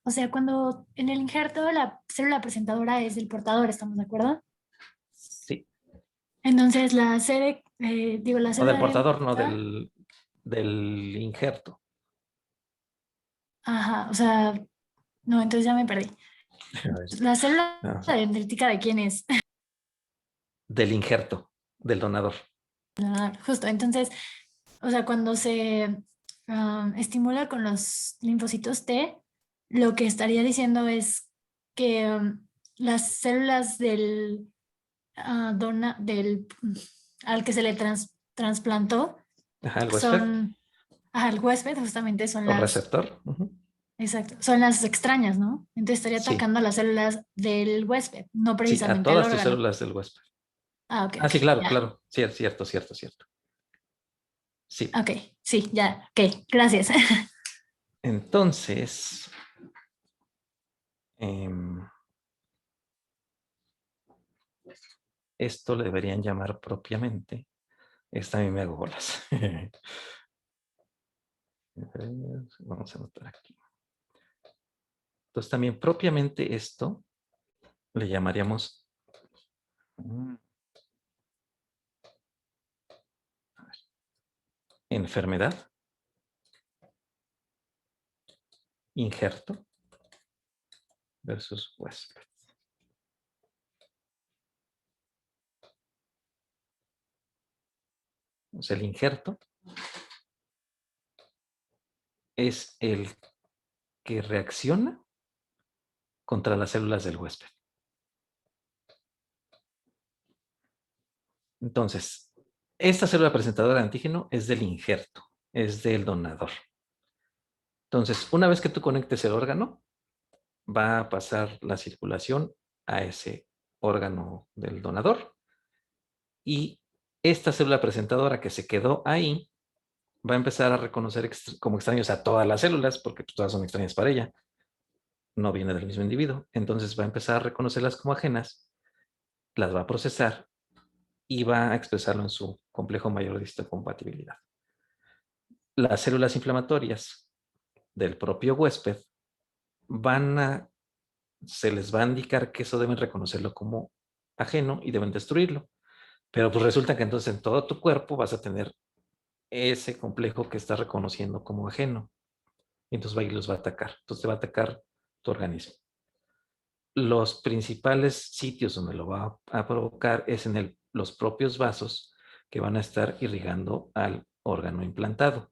O sea, cuando en el injerto la célula presentadora es del portador, ¿estamos de acuerdo? Sí. Entonces la sede, la O célula del portador, no, dendrítica- del injerto. Ajá, o sea, no, entonces ya me perdí. La célula No, dendrítica, ¿de quién es? del injerto, del donador. Justo, entonces, o sea, cuando se estimula con los linfocitos T, lo que estaría diciendo es que las células del al que se le trasplantó Ajá, el huésped. son, al huésped justamente son O las, receptor. exacto, son las extrañas, ¿no? Entonces estaría Sí. atacando a las células del huésped, no Sí, a precisamente al todas tus órgano. células del huésped. Ok, Ah, sí, ok, claro, ya. claro. Cierto. Sí. Ok, sí, ya, ok, gracias. Entonces, esto le deberían llamar propiamente. Esta a mí me hago bolas. Vamos a anotar aquí. Entonces, también propiamente esto le llamaríamos enfermedad, injerto versus huésped. O sea, el injerto es el que reacciona contra las células del huésped. Entonces, esta célula presentadora de antígeno es del injerto, es del donador. Entonces, una vez que tú conectes el órgano, va a pasar la circulación a ese órgano del donador y esta célula presentadora que se quedó ahí va a empezar a reconocer como extraños a todas las células, porque todas son extrañas para ella. No viene del mismo individuo. Entonces va a empezar a reconocerlas como ajenas, las va a procesar y va a expresarlo en su complejo mayor de histocompatibilidad. Las células inflamatorias del propio huésped se les va a indicar que eso deben reconocerlo como ajeno y deben destruirlo. Pero pues resulta que entonces en todo tu cuerpo vas a tener ese complejo que está reconociendo como ajeno. Y entonces va y los va a atacar. Entonces te va a atacar tu organismo. Los principales sitios donde lo va a provocar es en los propios vasos que van a estar irrigando al órgano implantado.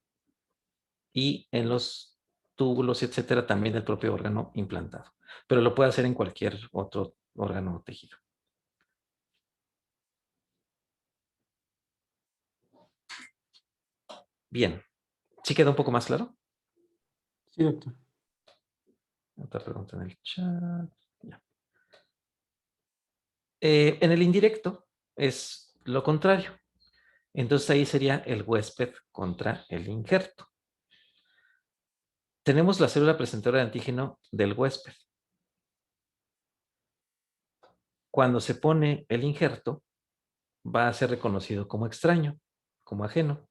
Y en los túbulos, etcétera, también del propio órgano implantado. Pero lo puede hacer en cualquier otro órgano o tejido. Bien. ¿Sí queda un poco más claro? Sí, doctor. Otra pregunta en el chat. Ya. En el indirecto es lo contrario. Entonces ahí sería el huésped contra el injerto. Tenemos la célula presentadora de antígeno del huésped. Cuando se pone el injerto, va a ser reconocido como extraño, como ajeno.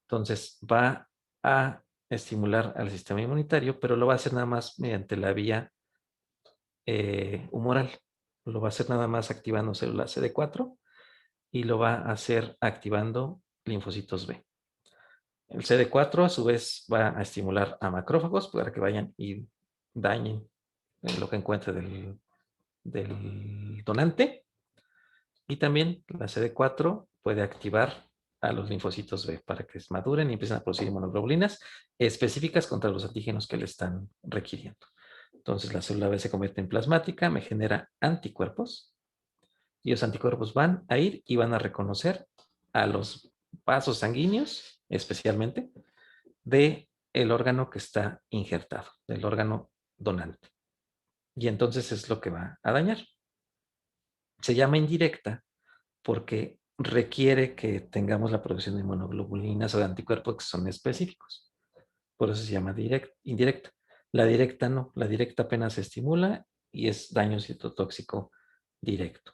Entonces va a estimular al sistema inmunitario, pero lo va a hacer nada más mediante la vía humoral. Lo va a hacer nada más activando células CD4 y lo va a hacer activando linfocitos B. El CD4 a su vez va a estimular a macrófagos para que vayan y dañen lo que encuentre del donante. Y también la CD4 puede activar a los linfocitos B para que maduren y empiecen a producir inmunoglobulinas específicas contra los antígenos que le están requiriendo. Entonces la célula B se convierte en plasmática, me genera anticuerpos y los anticuerpos van a ir y van a reconocer a los vasos sanguíneos, especialmente, del órgano que está injertado, del órgano donante. Y entonces es lo que va a dañar. Se llama indirecta porque requiere que tengamos la producción de inmunoglobulinas o de anticuerpos que son específicos. Por eso se llama indirecta. La directa no, la directa apenas se estimula y es daño citotóxico directo.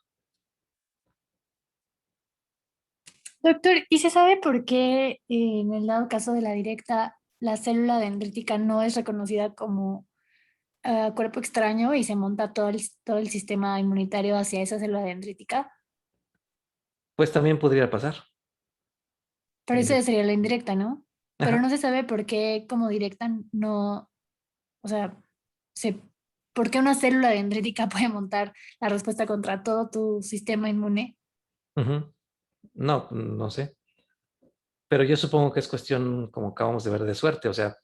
Doctor, ¿y se sabe por qué en el dado caso de la directa, la célula dendrítica no es reconocida como cuerpo extraño y se monta todo el sistema inmunitario hacia esa célula dendrítica? Pues también podría pasar. Pero esa sería la indirecta, ¿no? Pero Ajá. no se sabe por qué como directa no, o sea, ¿por qué una célula dendrítica puede montar la respuesta contra todo tu sistema inmune? Uh-huh. No, no sé. Pero yo supongo que es cuestión, como acabamos de ver, de suerte. O sea,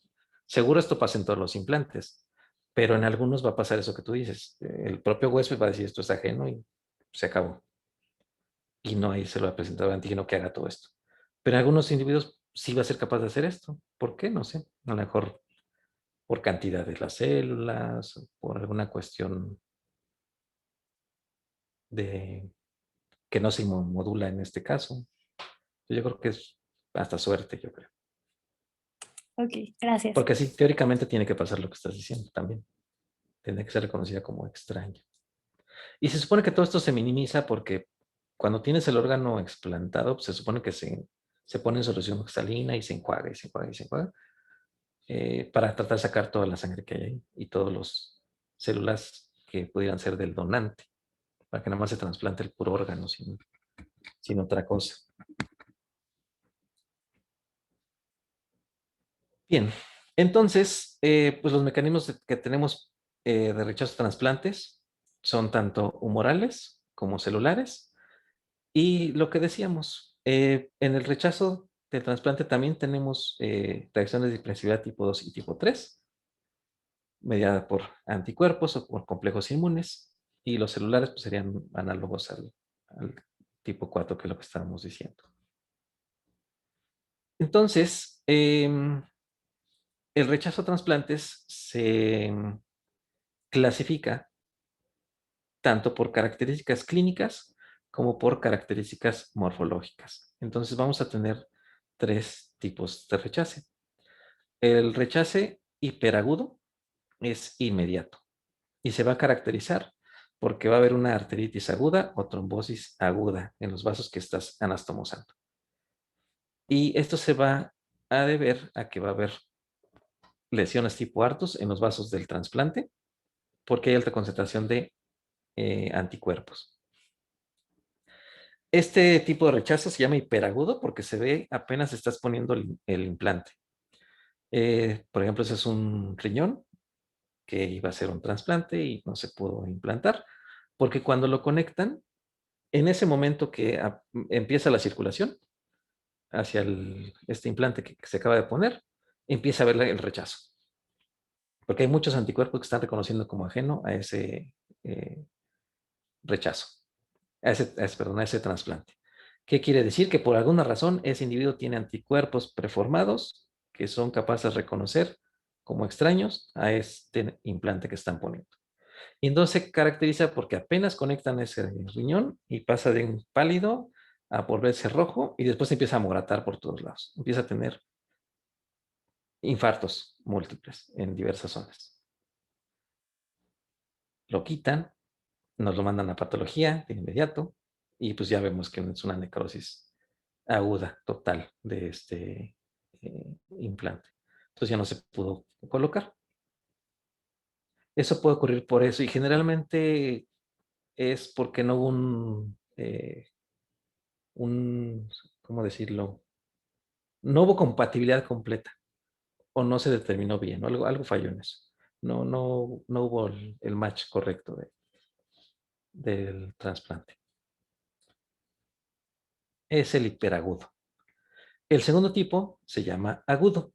seguro esto pasa en todos los implantes, pero en algunos va a pasar eso que tú dices. El propio huésped va a decir esto es ajeno y se acabó. Y no hay célula presentadora de antígeno que haga todo esto. Pero en algunos individuos sí va a ser capaz de hacer esto. ¿Por qué? No sé. A lo mejor por cantidad de las células, por alguna cuestión de que no se modula en este caso. Yo creo que es hasta suerte, yo creo. Ok, gracias. Porque sí, teóricamente tiene que pasar lo que estás diciendo también. Tiene que ser reconocida como extraña. Y se supone que todo esto se minimiza porque cuando tienes el órgano explantado, pues se supone que se pone en solución cristalina y se enjuaga y se enjuaga y se enjuaga para tratar de sacar toda la sangre que hay ahí y todas las células que pudieran ser del donante, para que nada más se trasplante el puro órgano sin otra cosa. Bien, entonces, pues los mecanismos que tenemos de rechazo a trasplantes son tanto humorales como celulares. Y lo que decíamos, en el rechazo del trasplante también tenemos reacciones de hipersensibilidad tipo 2 y tipo 3, mediada por anticuerpos o por complejos inmunes. Y los celulares pues, serían análogos al tipo 4, que es lo que estábamos diciendo. Entonces, el rechazo a trasplantes se clasifica tanto por características clínicas como por características morfológicas. Entonces vamos a tener 3 tipos de rechace. El rechace hiperagudo es inmediato y se va a caracterizar porque va a haber una arteritis aguda o trombosis aguda en los vasos que estás anastomosando. Y esto se va a deber a que va a haber lesiones tipo Artus en los vasos del trasplante porque hay alta concentración de anticuerpos. Este tipo de rechazo se llama hiperagudo porque se ve apenas estás poniendo el implante. Por ejemplo, ese es un riñón que iba a ser un trasplante y no se pudo implantar, porque cuando lo conectan, en ese momento que empieza la circulación hacia este implante que se acaba de poner, empieza a haber el rechazo, porque hay muchos anticuerpos que están reconociendo como ajeno a ese rechazo, a ese trasplante. ¿Qué quiere decir? Que por alguna razón ese individuo tiene anticuerpos preformados que son capaces de reconocer como extraños a este implante que están poniendo. Y entonces se caracteriza porque apenas conectan ese riñón y pasa de un pálido a volverse rojo y después empieza a moratar por todos lados. Empieza a tener infartos múltiples en diversas zonas. Lo quitan, nos lo mandan a patología de inmediato y pues ya vemos que es una necrosis aguda total de este implante. Entonces ya no se pudo colocar. Eso puede ocurrir por eso y generalmente es porque no hubo ¿cómo decirlo? No hubo compatibilidad completa o no se determinó bien, ¿no? Algo falló en eso. No hubo el match correcto del trasplante. Es el hiperagudo. El segundo tipo se llama agudo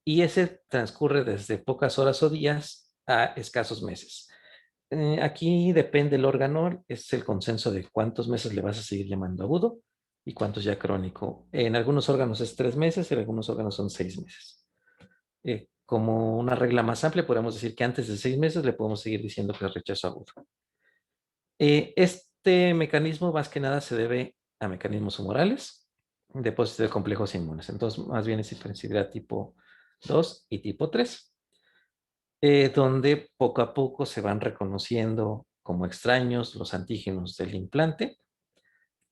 y ese transcurre desde pocas horas o días a escasos meses. Aquí depende el órgano, es el consenso de cuántos meses le vas a seguir llamando agudo y cuántos ya crónico. En algunos órganos es 3 meses, en algunos órganos son 6 meses. Como una regla más amplia, podemos decir que antes de 6 meses le podemos seguir diciendo que es rechazo agudo. Este mecanismo más que nada se debe a mecanismos humorales, depósito de complejos inmunes. Entonces, más bien es hipersensibilidad tipo 2 y tipo 3, donde poco a poco se van reconociendo como extraños los antígenos del implante.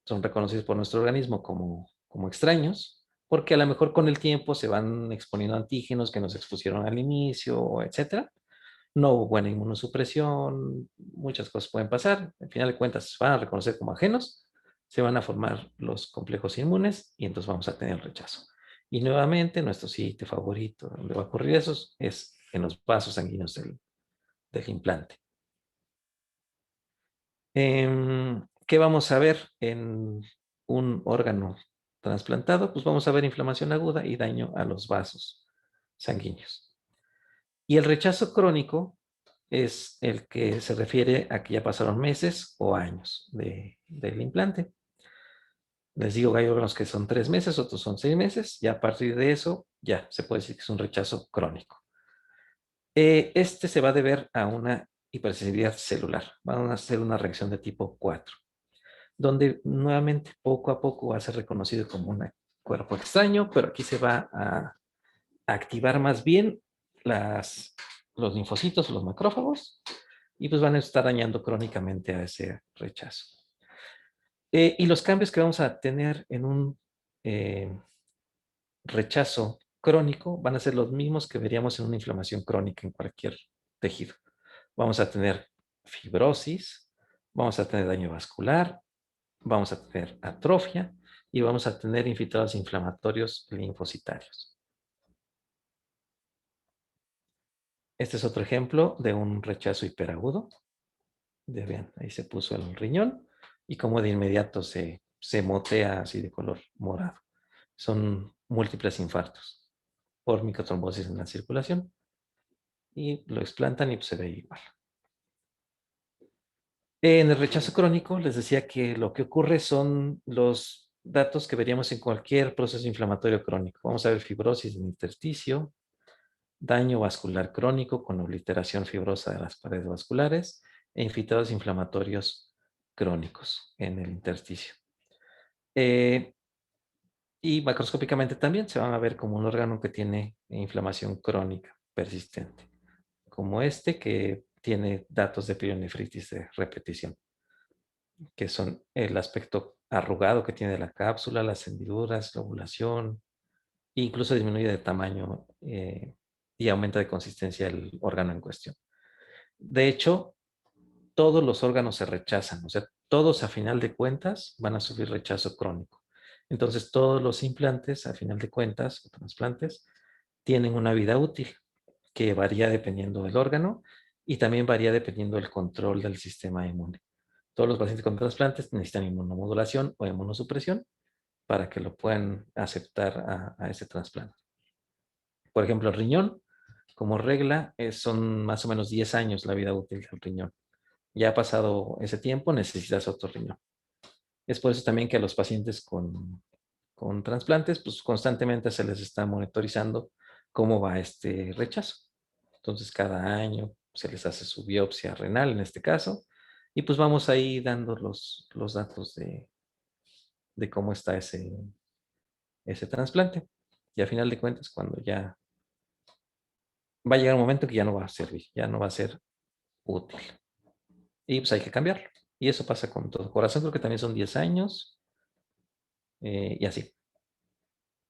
Son reconocidos por nuestro organismo como extraños, porque a lo mejor con el tiempo se van exponiendo antígenos que nos expusieron al inicio, etcétera. No hubo buena inmunosupresión, muchas cosas pueden pasar. Al final de cuentas, se van a reconocer como ajenos, se van a formar los complejos inmunes y entonces vamos a tener el rechazo. Y nuevamente, nuestro sitio favorito donde va a ocurrir eso es en los vasos sanguíneos del implante. ¿Qué vamos a ver en un órgano trasplantado? Pues vamos a ver inflamación aguda y daño a los vasos sanguíneos. Y el rechazo crónico es el que se refiere a que ya pasaron meses o años del implante. Les digo que hay órganos que son 3 meses, otros son 6 meses, y a partir de eso ya se puede decir que es un rechazo crónico. Este se va a deber a una hipersensibilidad celular. Van a hacer una reacción de tipo 4, donde nuevamente poco a poco va a ser reconocido como un cuerpo extraño, pero aquí se va a activar más bien los linfocitos, los macrófagos, y pues van a estar dañando crónicamente a ese rechazo. Y los cambios que vamos a tener en un rechazo crónico van a ser los mismos que veríamos en una inflamación crónica en cualquier tejido. Vamos a tener fibrosis, vamos a tener daño vascular, vamos a tener atrofia y vamos a tener infiltrados inflamatorios linfocitarios. Este es otro ejemplo de un rechazo hiperagudo. Vean, ahí se puso el riñón y como de inmediato se motea así de color morado. Son múltiples infartos por microtrombosis en la circulación y lo explantan y pues se ve igual. En el rechazo crónico les decía que lo que ocurre son los datos que veríamos en cualquier proceso inflamatorio crónico. Vamos a ver fibrosis en intersticio, daño vascular crónico con obliteración fibrosa de las paredes vasculares e infiltrados inflamatorios crónicos en el intersticio. Y macroscópicamente también se van a ver como un órgano que tiene inflamación crónica persistente, como este que tiene datos de pielonefritis de repetición, que son el aspecto arrugado que tiene la cápsula, las hendiduras, la ovulación, e incluso disminuye de tamaño y aumenta de consistencia el órgano en cuestión. De hecho, todos los órganos se rechazan, o sea, todos a final de cuentas van a sufrir rechazo crónico. Entonces, todos los implantes, a final de cuentas, o trasplantes, tienen una vida útil que varía dependiendo del órgano y también varía dependiendo del control del sistema inmune. Todos los pacientes con trasplantes necesitan inmunomodulación o inmunosupresión para que lo puedan aceptar a ese trasplante. Por ejemplo, el riñón, como regla, son más o menos 10 años la vida útil del riñón. Ya ha pasado ese tiempo, necesitas otro riñón. Es por eso también que a los pacientes con trasplantes, pues constantemente se les está monitorizando cómo va este rechazo. Entonces, cada año se les hace su biopsia renal en este caso, y pues vamos ahí dando los datos de cómo está ese trasplante. Y a final de cuentas, cuando ya va a llegar un momento que ya no va a servir, ya no va a ser útil. Y pues hay que cambiarlo. Y eso pasa con todo. Corazón creo que también son 10 años y así.